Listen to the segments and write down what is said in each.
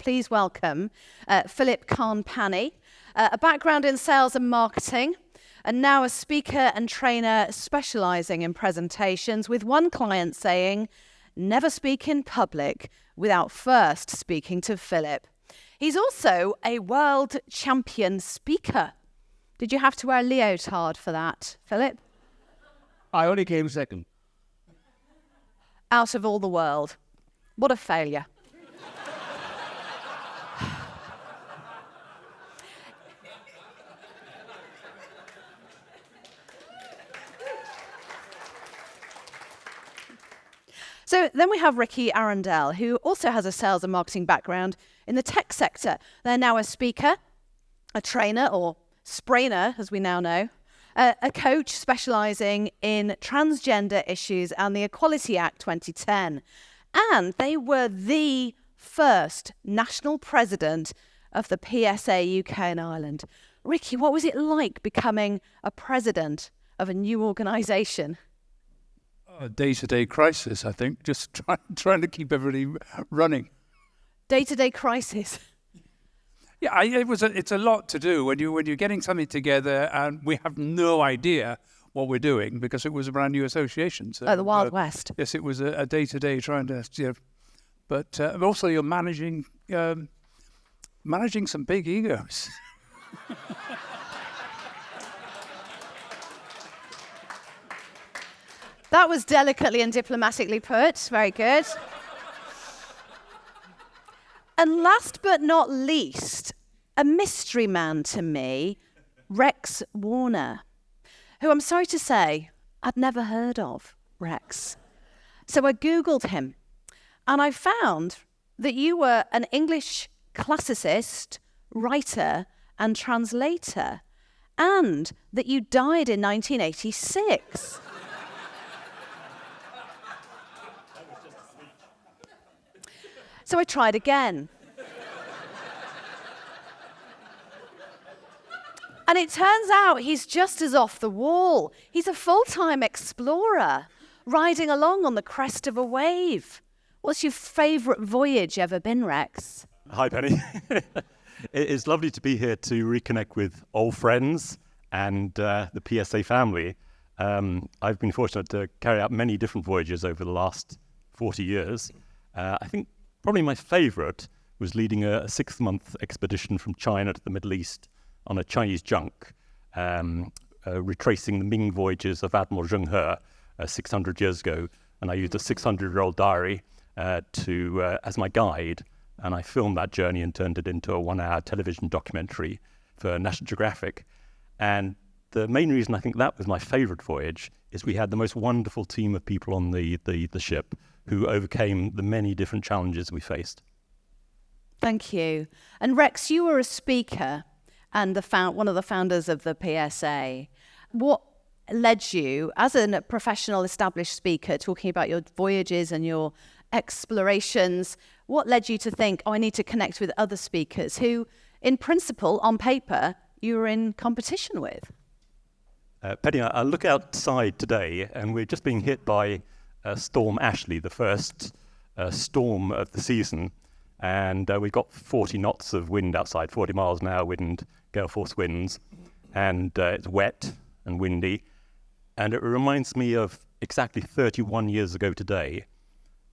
Please welcome Phillip Pani, a background in sales and marketing, and now a speaker and trainer specialising in presentations, with one client saying, "Never speak in public without first speaking to Phillip." He's also a world champion speaker. Did you have to wear a leotard for that, Phillip? I only came second. Out of all the world. What a failure. So then we have Rikki Arundel, who also has a sales and marketing background in the tech sector. They're now a speaker, a trainer, or sprainer, as we now know, a coach specialising in transgender issues and the Equality Act 2010. And they were the first national president of the PSA UK and Ireland. Rikki, what was it like becoming a president of a new organisation? A day-to-day crisis, I think, just trying to keep everybody running. Day-to-day crisis. Yeah, it's a lot to do when you're getting something together and we have no idea what we're doing because it was a brand new association. So, the Wild West. Yes, it was a day-to-day trying to, but also you're managing some big egos. That was delicately and diplomatically put. Very good. And last but not least, a mystery man to me, Rex Warner, who I'm sorry to say, I'd never heard of, Rex. So I Googled him, and I found that you were an English classicist, writer, and translator, and that you died in 1986. So I tried again. And it turns out he's just as off the wall. He's a full-time explorer, riding along on the crest of a wave. What's your favourite voyage ever been, Rex? Hi, Penny. It is lovely to be here to reconnect with old friends and the PSA family. I've been fortunate to carry out many different voyages over the last 40 years. I think probably my favourite was leading a 6-month expedition from China to the Middle East on a Chinese junk, retracing the Ming voyages of Admiral Zheng He 600 years ago. And I used a 600-year-old diary as my guide, and I filmed that journey and turned it into a 1-hour television documentary for National Geographic. And the main reason I think that was my favourite voyage is we had the most wonderful team of people on the ship who overcame the many different challenges we faced. Thank you. And Rex, you were a speaker and one of the founders of the PSA. What led you, as a professional established speaker, talking about your voyages and your explorations, what led you to think, I need to connect with other speakers who, in principle, on paper, you were in competition with? Penny, I look outside today and we're just being hit by Storm Ashley, the first storm of the season. And we've got 40 knots of wind outside, 40 miles an hour wind, gale force winds. And it's wet and windy. And it reminds me of exactly 31 years ago today.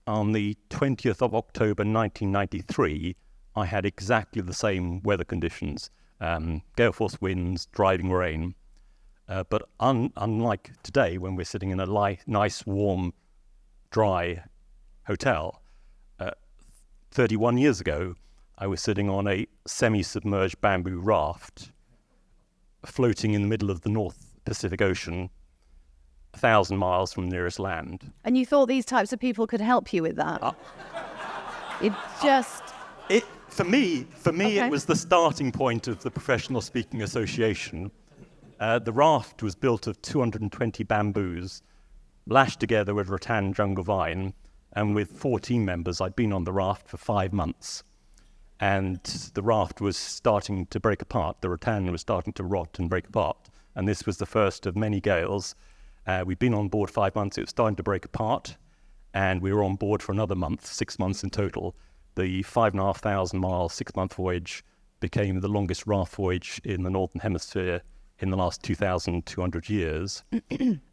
On the 20th of October 1993, I had exactly the same weather conditions, gale force winds, driving rain. But unlike today, when we're sitting in a nice, warm, dry hotel, 31 years ago, I was sitting on a semi-submerged bamboo raft, floating in the middle of the North Pacific Ocean, 1,000 miles from the nearest land. And you thought these types of people could help you with that? For me, Okay. It was the starting point of the Professional Speaking Association. The raft was built of 220 bamboos, lashed together with rattan jungle vine, and with 4 team members, I'd been on the raft for 5 months. And the raft was starting to break apart. The rattan was starting to rot and break apart. And this was the first of many gales. We'd been on board 5 months. It was starting to break apart. And we were on board for another month, 6 months in total. the 5,500-mile, 6-month voyage became the longest raft voyage in the Northern Hemisphere in the last 2,200 years.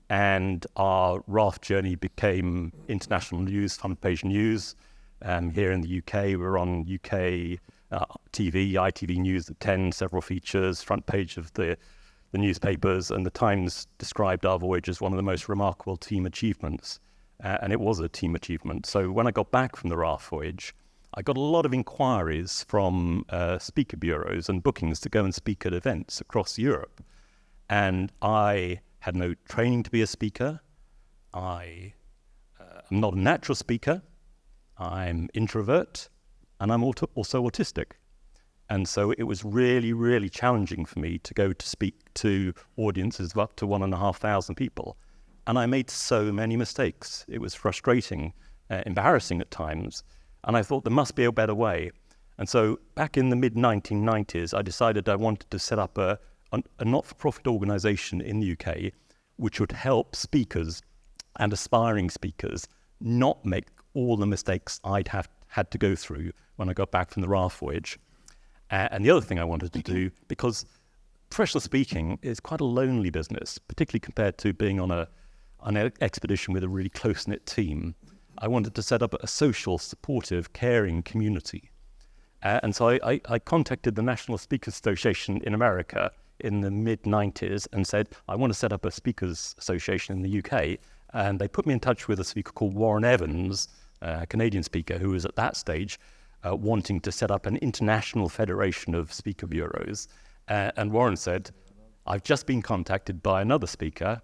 And our raft journey became international news, front page news. Here in the UK, we're on UK TV, ITV News at 10, several features, front page of the newspapers, and the Times described our voyage as one of the most remarkable team achievements. And it was a team achievement. So when I got back from the raft voyage, I got a lot of inquiries from speaker bureaus and bookings to go and speak at events across Europe. And I had no training to be a speaker. I am not a natural speaker. I'm introvert, and I'm also autistic. And so it was really, really challenging for me to go to speak to audiences of up to 1,500 people. And I made so many mistakes. It was frustrating, embarrassing at times. And I thought there must be a better way. And so back in the mid-1990s, I decided I wanted to set up a not-for-profit organization in the UK which would help speakers and aspiring speakers not make all the mistakes I'd had to go through when I got back from the raft voyage. And the other thing I wanted to do, because professional speaking is quite a lonely business, particularly compared to being on an expedition with a really close-knit team, I wanted to set up a social, supportive, caring community. And so I contacted the National Speakers Association in America in the mid-90s and said, I want to set up a speakers association in the UK. And they put me in touch with a speaker called Warren Evans, a Canadian speaker who was at that stage wanting to set up an international federation of speaker bureaus. And Warren said, I've just been contacted by another speaker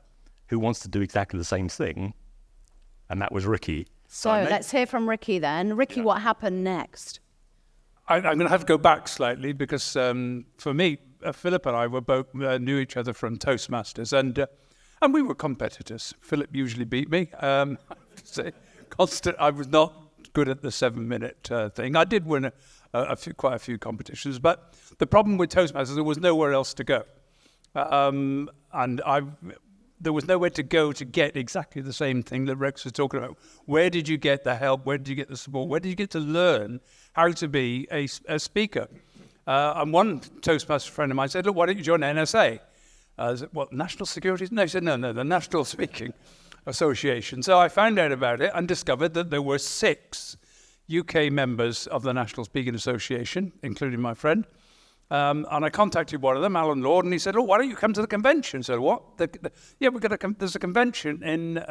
who wants to do exactly the same thing. And that was Rikki. So let's hear from Rikki then. Rikki, what happened next? I'm going to have to go back slightly because for me, Phillip and I were both knew each other from Toastmasters, and we were competitors. Phillip usually beat me. I was not good at the 7-minute thing. I did win quite a few competitions, but the problem with Toastmasters, there was nowhere else to go, there was nowhere to go to get exactly the same thing that Rex was talking about. Where did you get the help? Where did you get the support? Where did you get to learn how to be a speaker? And one Toastmaster friend of mine said, look, why don't you join NSA? I said, what, National Security? No, he said, no, the National Speaking Association. So I found out about it and discovered that there were 6 UK members of the National Speaking Association, including my friend. And I contacted one of them, Alan Lord, and he said, "Oh, why don't you come to the convention?" I said, "What? There's a convention in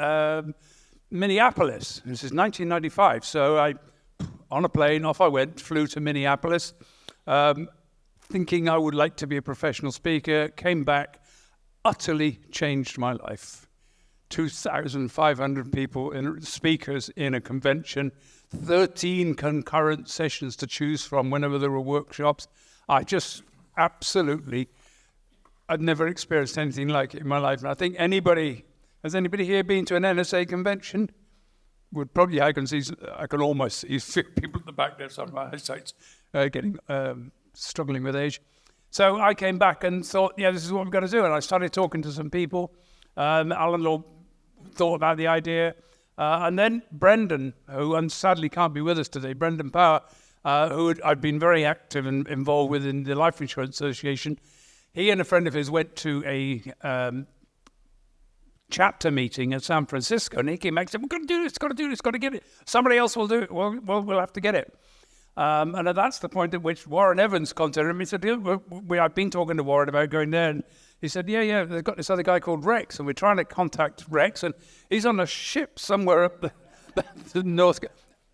Minneapolis." This is 1995. So on a plane, off I went, flew to Minneapolis, thinking I would like to be a professional speaker. Came back, utterly changed my life. 2,500 people, speakers in a convention, 13 concurrent sessions to choose from whenever there were workshops. I just I'd never experienced anything like it in my life. And I think has anybody here been to an NSA convention? Would probably, I can almost see people at the back there, some of my eyesight's getting, struggling with age. So I came back and thought, this is what we've got to do. And I started talking to some people. Alan Law thought about the idea. And then Brendan, who sadly can't be with us today, Brendan Power, who I'd been very active and involved with in the Life Insurance Association, he and a friend of his went to a chapter meeting in San Francisco, and he came back and said, "We've got to do this, got to get it. Somebody else will do it. Well, we'll have to get it." And that's the point at which Warren Evans contacted me. He said, I've been talking to Warren about going there, and he said, they've got this other guy called Rex, and we're trying to contact Rex, and he's on a ship somewhere up the north.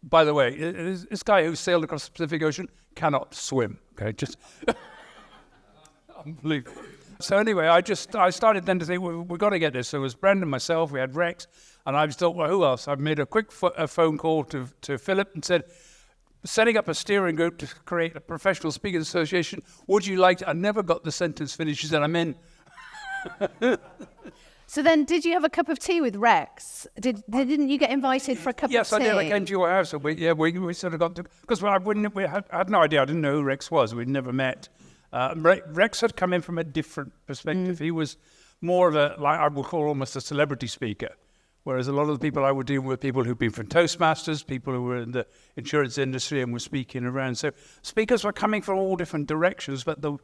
By the way, this guy who sailed across the Pacific Ocean cannot swim. Okay, just unbelievable. So anyway, I started then to think, we've got to get this. So it was Brendan, myself, we had Rex, and I just thought, well, who else? I made a quick phone call to Phillip and said, setting up a steering group to create a professional speakers association. Would you like to? I never got the sentence finished. She said, I'm in. So then, did you have a cup of tea with Rex? Didn't you get invited for a cup of tea? Yes, I did. I came to your house. So we sort of got to, because I had no idea. I didn't know who Rex was. We'd never met. Rex had come in from a different perspective. He was more of I would call almost a celebrity speaker, Whereas a lot of the people I would deal with, people who've been from Toastmasters, people who were in the insurance industry and were speaking around. So speakers were coming from all different directions, but there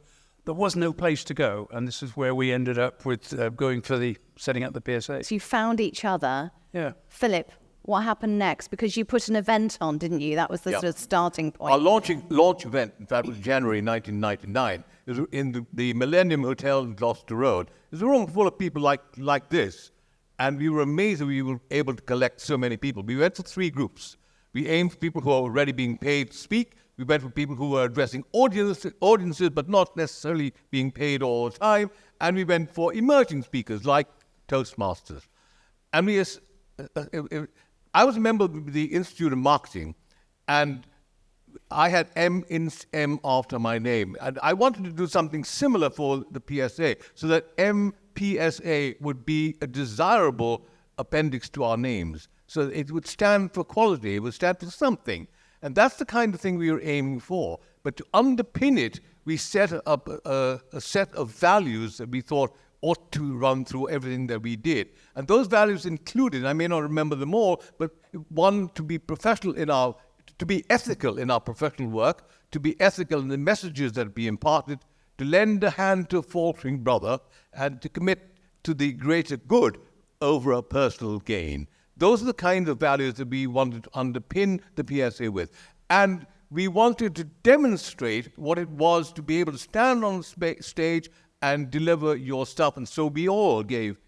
was no place to go. And this is where we ended up with going for setting up the PSA. So you found each other. Yeah. Philip, what happened next? Because you put an event on, didn't you? That was the sort of starting point. Our launch event, in fact, was January 1999. It was in the Millennium Hotel in Gloucester Road. It was a room full of people like this. And we were amazed that we were able to collect so many people. We went for 3 groups. We aimed for people who are already being paid to speak. We went for people who were addressing audiences, but not necessarily being paid all the time. And we went for emerging speakers like Toastmasters. And I was a member of the Institute of Marketing, and I had M after my name. And I wanted to do something similar for the PSA, so that PSA would be a desirable appendix to our names. So it would stand for quality, it would stand for something. And that's the kind of thing we were aiming for. But to underpin it, we set up a set of values that we thought ought to run through everything that we did. And those values included, I may not remember them all, but one, to be to be ethical in our professional work, to be ethical in the messages that be imparted, to lend a hand to a faltering brother, and to commit to the greater good over a personal gain. Those are the kinds of values that we wanted to underpin the PSA with. And we wanted to demonstrate what it was to be able to stand on the stage and deliver your stuff. And so we all gave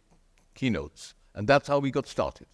keynotes. And that's how we got started.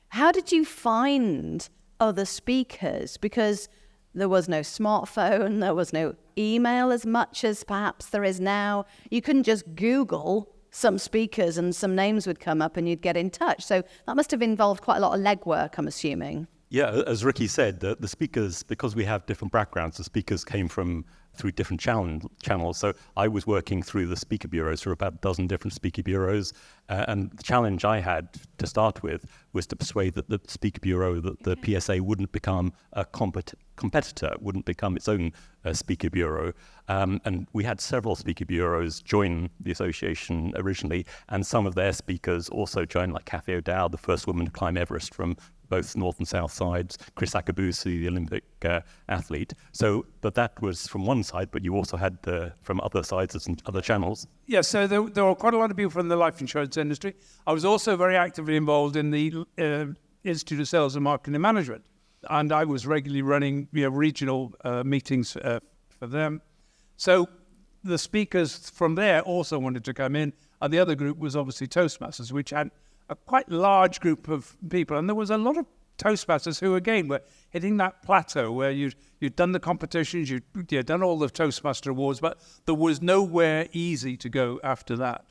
How did you find other speakers? Because there was no smartphone, there was no email as much as perhaps there is now. You couldn't just Google some speakers and some names would come up and you'd get in touch. So that must have involved quite a lot of legwork, I'm assuming. Yeah, as Rikki said, the speakers, because we have different backgrounds, the speakers came through different channels. So I was working through the speaker bureaus, through about a dozen different speaker bureaus. And the challenge I had to start with was to persuade that the speaker bureau, that the PSA wouldn't become a competitor, wouldn't become its own speaker bureau. And we had several speaker bureaus join the association originally, and some of their speakers also joined, like Cathy O'Dowd, the first woman to climb Everest from both north and south sides, Chris Akabusi, the Olympic athlete. But that was from one side, but you also had from other sides and other channels. Yeah, so there were quite a lot of people from the life insurance industry. I was also very actively involved in the Institute of Sales and Marketing and Management, and I was regularly running regional meetings for them. So the speakers from there also wanted to come in, and the other group was obviously Toastmasters, which had a quite large group of people. And there was a lot of Toastmasters who, again, were hitting that plateau where you'd done the competitions, you'd done all the Toastmaster awards, but there was nowhere easy to go after that.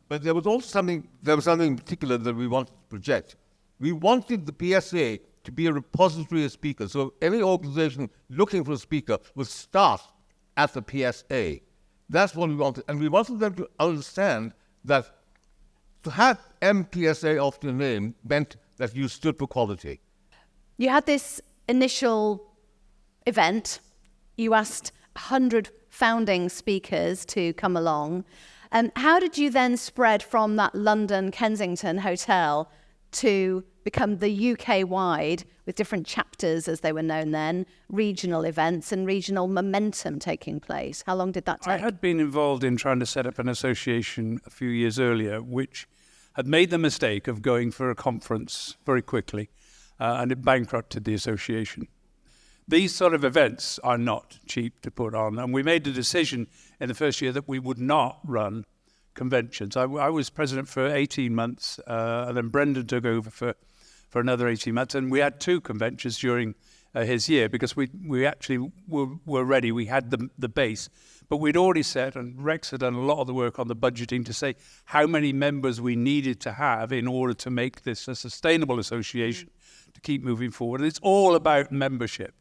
But there was also something in particular that we wanted to project. We wanted the PSA to be a repository of speakers. So every organization looking for a speaker would start at the PSA. That's what we wanted. And we wanted them to understand that to have MPSA off your name meant that you stood for quality. You had this initial event. You asked 100 founding speakers to come along. And how did you then spread from that London Kensington hotel to become the UK-wide, with different chapters, as they were known then, regional events and regional momentum taking place? How long did that take? I had been involved in trying to set up an association a few years earlier, which had made the mistake of going for a conference very quickly, and it bankrupted the association. These sort of events are not cheap to put on, and we made a decision in the first year that we would not run conventions. I was president for 18 months, and then Brendan took over for another 18 months, and we had 2 conventions during his year because we actually were ready. We had the base, but we'd already set, and Rex had done a lot of the work on the budgeting to say how many members we needed to have in order to make this a sustainable association to keep moving forward. And it's all about membership.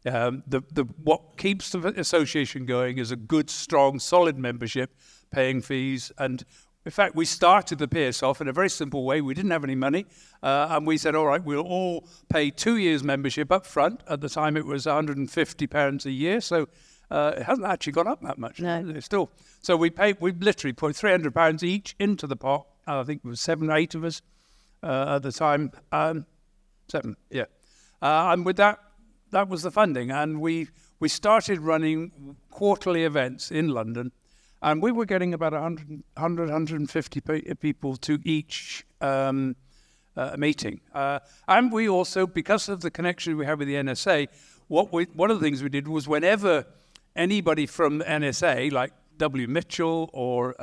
What keeps the association going is a good, strong, solid membership, paying fees. And in fact, we started the PS off in a very simple way. We didn't have any money. And we said, all right, we'll all pay 2 years membership up front. At the time, it was £150 a year. So it hasn't actually gone up that much. No. It's still. So we literally put £300 each into the pot. I think it was 7 or 8 of us. at the time. 7, yeah. And with that was the funding. And we started running quarterly events in London. And we were getting about 150 people to each meeting. And we also, because of the connection we have with the NSA, one of the things we did was whenever anybody from NSA, like W. Mitchell or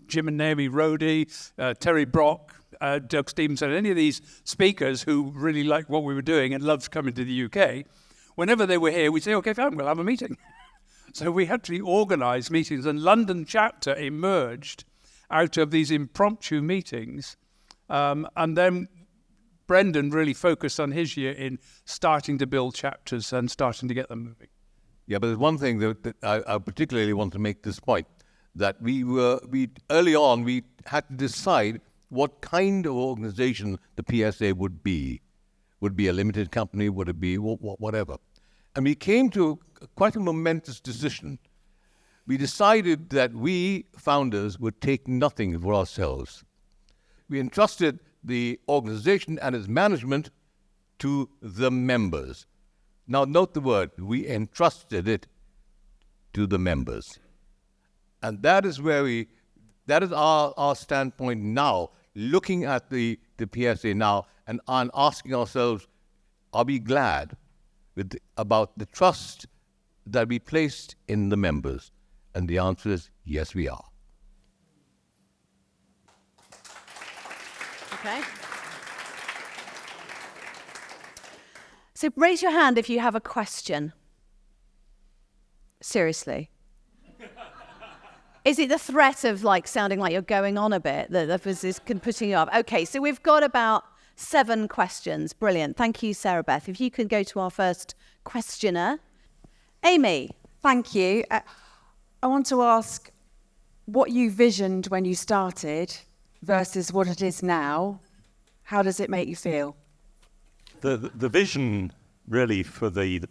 Jim and Naomi Rhodey, Terry Brock, Doug Stevenson, any of these speakers who really liked what we were doing and loved coming to the UK, whenever they were here, we'd say, okay, fine, we'll have a meeting. So we had to organise meetings, and London chapter emerged out of these impromptu meetings. And then Brendan really focused on his year in starting to build chapters and starting to get them moving. Yeah, but there's one thing that I particularly want to make this point, that we early on, we had to decide what kind of organization the PSA would be. Would it be a limited company? Would it be whatever? And we came to quite a momentous decision. We decided that we founders would take nothing for ourselves. We entrusted the organization and its management to the members. Now, note the word, we entrusted it to the members. And that is that is our standpoint now, looking at the PSA now and asking ourselves, are we glad about the trust that we placed in the members? And the answer is, yes, we are. Okay. So raise your hand if you have a question. Seriously. Is it the threat of sounding like you're going on a bit that is putting you up? Okay, so we've got about 7 questions. Brilliant. Thank you, Sarah Beth. If you could go to our first questioner. Amy. Thank you. I want to ask what you visioned when you started versus what it is now. How does it make you feel? The vision really for the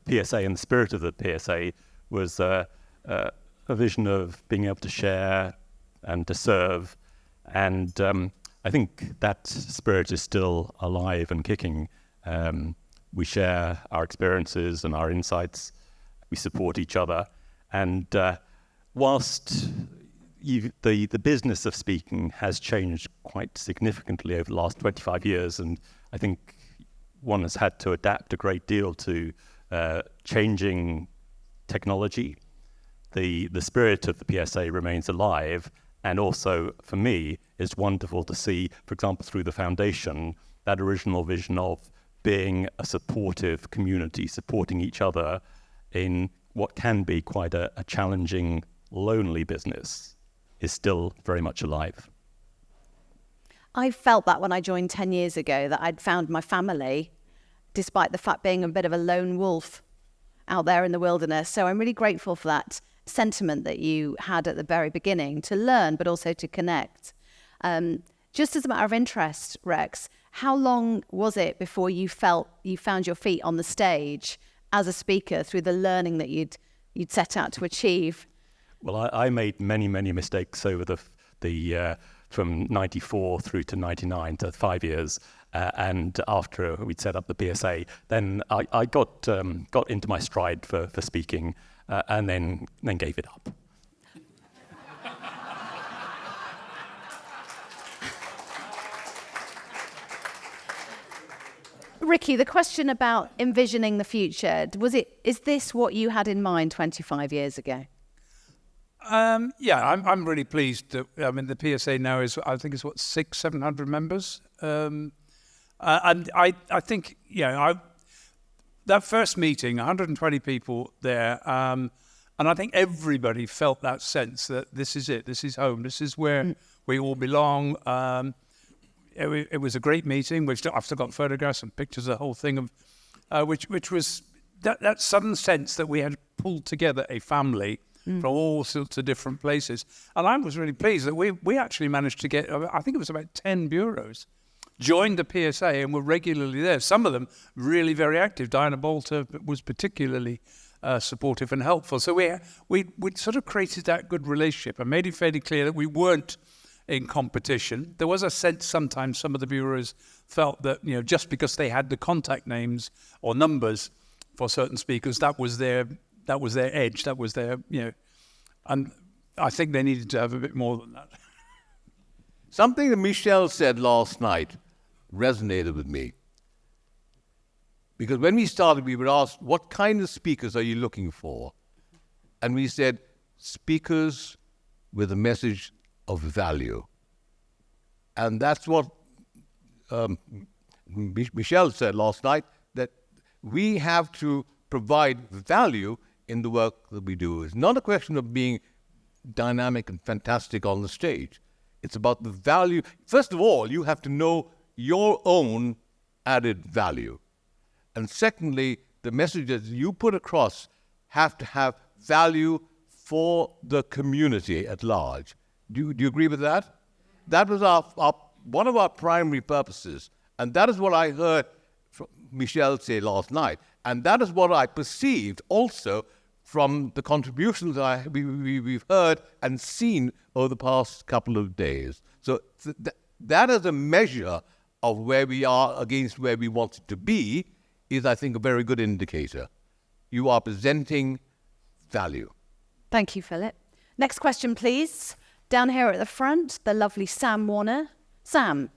PSA and the spirit of the PSA was a vision of being able to share and to serve. And I think that spirit is still alive and kicking. We share our experiences and our insights. We support each other. And whilst the business of speaking has changed quite significantly over the last 25 years, and I think one has had to adapt a great deal to changing technology, the spirit of the PSA remains alive. And also, for me, it's wonderful to see, for example, through the foundation, that original vision of being a supportive community, supporting each other in what can be quite a challenging, lonely business, is still very much alive. I felt that when I joined 10 years ago, that I'd found my family, despite the fact being a bit of a lone wolf out there in the wilderness. So I'm really grateful for that sentiment that you had at the very beginning, to learn, but also to connect. Just as a matter of interest, Rex, how long was it before you felt you found your feet on the stage as a speaker through the learning that you'd set out to achieve? Well, I made many mistakes over the from 94 through to 99 to 5 years. And after we'd set up the PSA, then I got into my stride for speaking, and then gave it up. Rikki, the question about envisioning the future, is this what you had in mind 25 years ago? Yeah, I'm really pleased that, the PSA now is, I think it's 600-700 members. And I think, that first meeting, 120 people there, and I think everybody felt that sense that this is it, this is home, this is where we all belong. It was a great meeting, which I've still got photographs and pictures, the whole thing of, which was that sudden sense that we had pulled together a family from all sorts of different places. And I was really pleased that we actually managed to get, I think it was about 10 bureaus, joined the PSA and were regularly there. Some of them really very active. Diana Bolter was particularly supportive and helpful. So we sort of created that good relationship and made it fairly clear that we weren't in competition. There was a sense sometimes some of the bureaus felt that, just because they had the contact names or numbers for certain speakers, that was their edge, that was their, and I think they needed to have a bit more than that. Something that Michelle said last night resonated with me. Because when we started, we were asked, what kind of speakers are you looking for? And we said, speakers with a message of value. And that's what Michelle said last night, that we have to provide value in the work that we do. It's not a question of being dynamic and fantastic on the stage. It's about the value. First of all, you have to know your own added value. And secondly, the messages you put across have to have value for the community at large. Do you agree with that? That was one of our primary purposes. And that is what I heard Michelle say last night. And that is what I perceived also from the contributions we've heard and seen over the past couple of days. So that is a measure of where we are against where we want it to be, is, I think, a very good indicator. You are presenting value. Thank you, Phillip. Next question, please. Down here at the front, the lovely Sam Warner. Sam.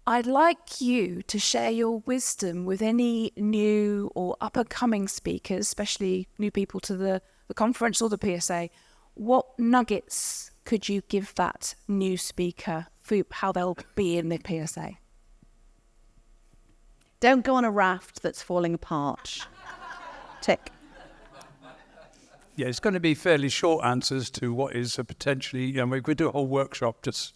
I'd like you to share your wisdom with any new or up-and-coming speakers, especially new people to the conference or the PSA. What nuggets could you give that new speaker for how they'll be in the PSA? Don't go on a raft that's falling apart. Tick. Yeah, it's going to be fairly short answers to what is a potentially, we could do a whole workshop just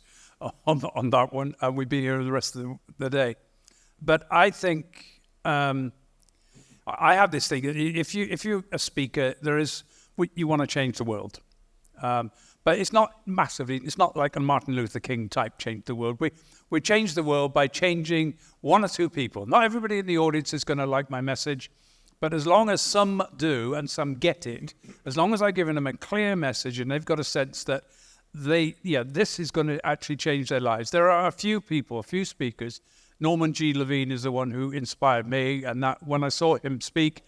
on that one, and we'd be here the rest of the day. But I think I have this thing. If you're a speaker, you want to change the world. But it's not massively, it's not like a Martin Luther King type change the world. We change the world by changing one or two people. Not everybody in the audience is going to like my message, but as long as some do and some get it, as long as I've given them a clear message and they've got a sense that this is going to actually change their lives. There are a few speakers. Norman G. Levine is the one who inspired me, and that when I saw him speak,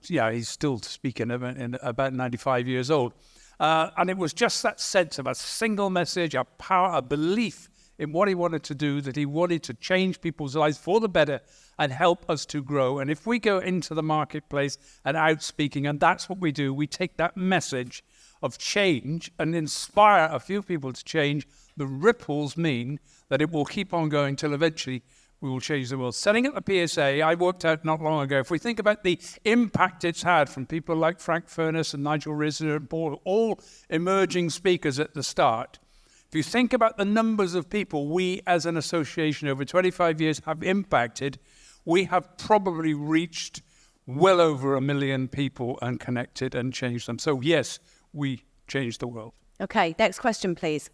he's still speaking in about 95 years old. And it was just that sense of a single message, a power, a belief in what he wanted to do, that he wanted to change people's lives for the better and help us to grow. And if we go into the marketplace and out speaking, and that's what we do, we take that message of change and inspire a few people to change, the ripples mean that it will keep on going till eventually we will change the world. Setting up the PSA, I worked out not long ago, if we think about the impact it's had from people like Frank Furness and Nigel Risner and Paul, all emerging speakers at the start, if you think about the numbers of people we as an association over 25 years have impacted, we have probably reached well over 1 million people and connected and changed them. So yes, we changed the world. Okay, next question, please.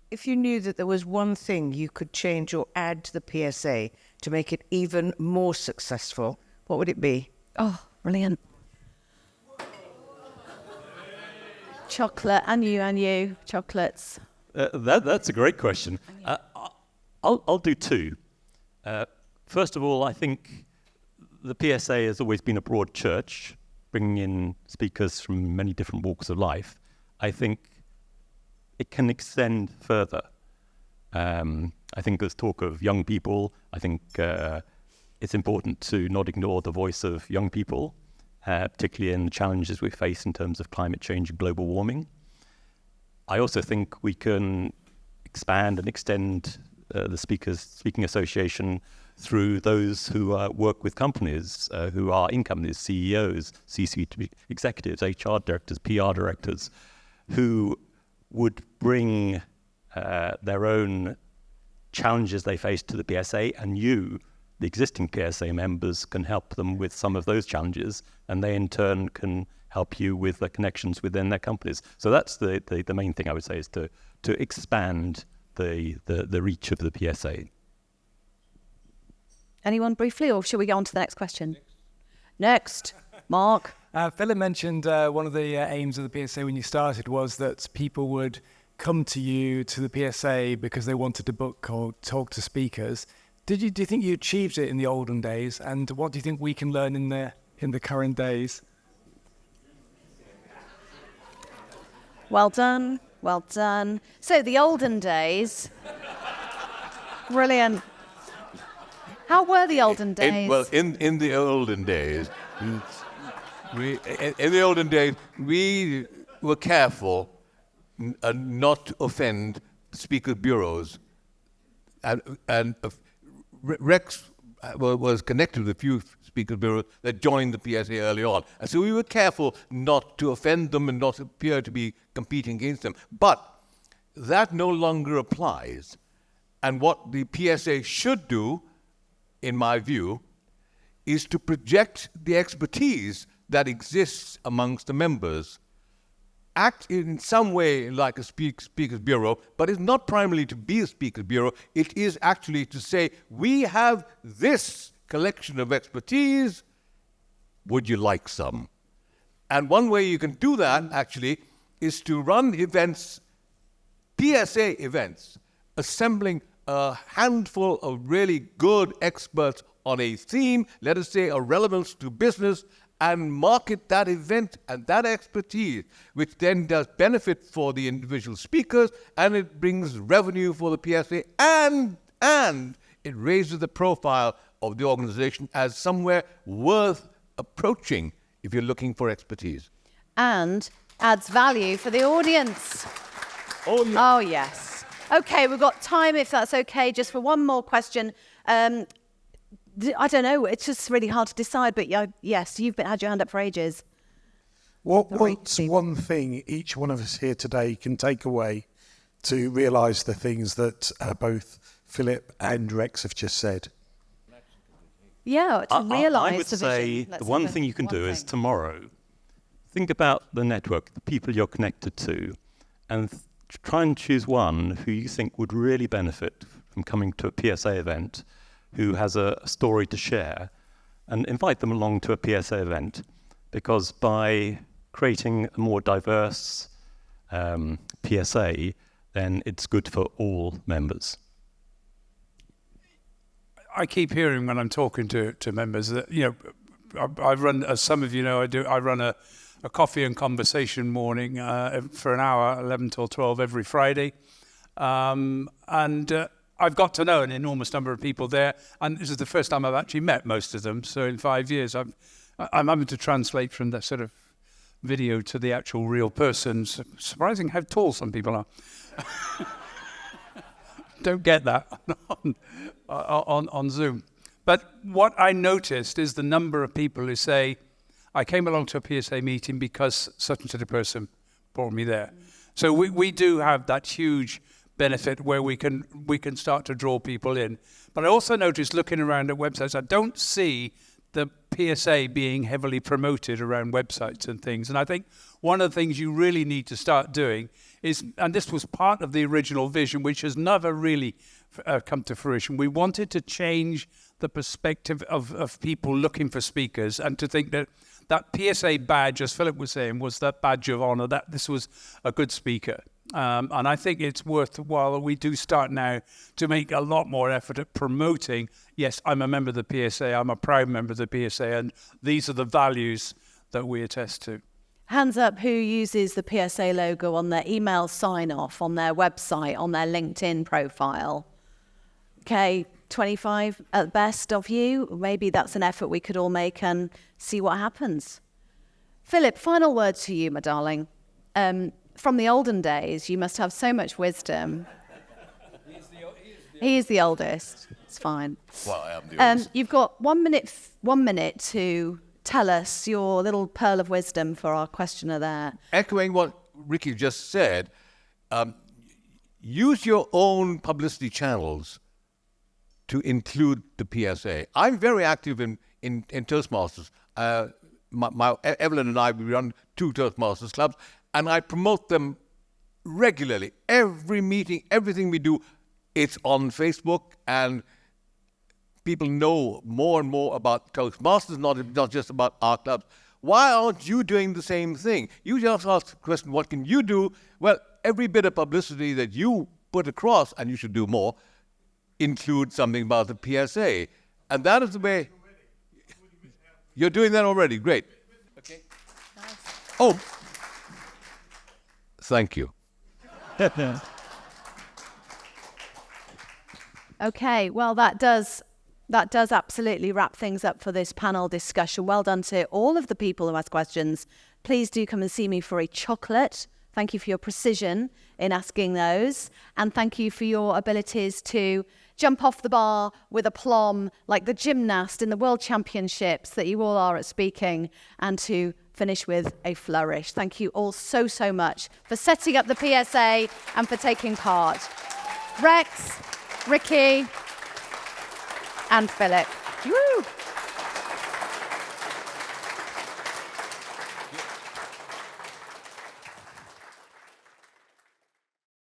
If you knew that there was one thing you could change or add to the PSA to make it even more successful, what would it be? Oh, brilliant. Chocolate, and you, chocolates. That's a great question. I'll do two. First of all, I think the PSA has always been a broad church, bringing in speakers from many different walks of life. I think it can extend further. I think there's talk of young people. I think it's important to not ignore the voice of young people, particularly in the challenges we face in terms of climate change and global warming. I also think we can expand and extend the Speaking Association through those who work with companies, who are in companies, CEOs, C-suite executives, HR directors, PR directors, who would bring their own challenges they face to the PSA, and you, the existing PSA members, can help them with some of those challenges, and they in turn can help you with the connections within their companies. So that's the main thing I would say, is to expand the reach of the PSA. Anyone briefly, or shall we go on to the next question? Next. Mark. Phillip mentioned one of the aims of the PSA when you started was that people would come to you, to the PSA, because they wanted to book or talk to speakers. Do you think you achieved it in the olden days? And what do you think we can learn in the current days? Well done. Well done. So the olden days. Brilliant. How were the olden days? In the olden days, we were careful not to offend speaker bureaus, and Rex was connected with a few speaker bureaus that joined the PSA early on, and so we were careful not to offend them and not appear to be competing against them. But that no longer applies, and what the PSA should do, in my view, is to project the expertise that exists amongst the members, act in some way like a speaker's bureau, but it's not primarily to be a speaker's bureau. It is actually to say, we have this collection of expertise, would you like some? And one way you can do that, actually, is to run events, PSA events, assembling a handful of really good experts on a theme, let us say a relevance to business, and market that event and that expertise, which then does benefit for the individual speakers, and it brings revenue for the PSA, and it raises the profile of the organization as somewhere worth approaching if you're looking for expertise. And adds value for the audience. Oh, yeah. Oh, yes. Okay, we've got time, if that's okay, just for one more question. I don't know, it's just really hard to decide, but yes, you've had your hand up for ages. What's one thing each one of us here today can take away to realise the things that both Phillip and Rex have just said? Yeah, to realise I would the say vision. the one thing you can do is tomorrow, think about the network, the people you're connected to, and try and choose one who you think would really benefit from coming to a PSA event, who has a story to share, and invite them along to a PSA event, because by creating a more diverse PSA, then it's good for all members. I keep hearing when I'm talking to members that, I run, as some of you know, I run a coffee and conversation morning for an hour, 11 till 12 every Friday. I've got to know an enormous number of people there, and this is the first time I've actually met most of them. So in 5 years, I'm having to translate from the sort of video to the actual real person. Surprising how tall some people are. Don't get that on Zoom. But what I noticed is the number of people who say, I came along to a PSA meeting because such and such a person brought me there. So we do have that huge benefit where we can start to draw people in. But I also noticed, looking around at websites, I don't see the PSA being heavily promoted around websites and things. And I think one of the things you really need to start doing is, and this was part of the original vision, which has never really come to fruition, we wanted to change the perspective of people looking for speakers, and to think that PSA badge, as Phillip was saying, was that badge of honor, that this was a good speaker. And I think it's worthwhile we do start now to make a lot more effort at promoting, yes, I'm a member of the PSA, I'm a proud member of the PSA, and these are the values that we attest to. Hands up who uses the PSA logo on their email sign-off, on their website, on their LinkedIn profile. Okay, 25 at best of you. Maybe that's an effort we could all make and see what happens. Phillip, final words to you, my darling. From the olden days, you must have so much wisdom. He is the oldest. It's fine. Well, I am the oldest. You've got 1 minute to tell us your little pearl of wisdom for our questioner there. Echoing what Rikki just said, use your own publicity channels to include the PSA. I'm very active in Toastmasters. Evelyn and I, we run 2 Toastmasters clubs, and I promote them regularly. Every meeting, everything we do, it's on Facebook, and people know more and more about Toastmasters, not just about our clubs. Why aren't you doing the same thing? You just ask the question, what can you do? Well, every bit of publicity that you put across, and you should do more, include something about the PSA. And that is the way. You're doing that already. Great. Okay. Nice. Oh, thank you. Okay, well, that does absolutely wrap things up for this panel discussion. Well done to all of the people who asked questions. Please do come and see me for a chocolate. Thank you for your precision in asking those. And thank you for your abilities to jump off the bar with aplomb like the gymnast in the World Championships that you all are at speaking, and to finish with a flourish. Thank you all so, so much for setting up the PSA and for taking part. Rex, Rikki, and Phillip. Woo!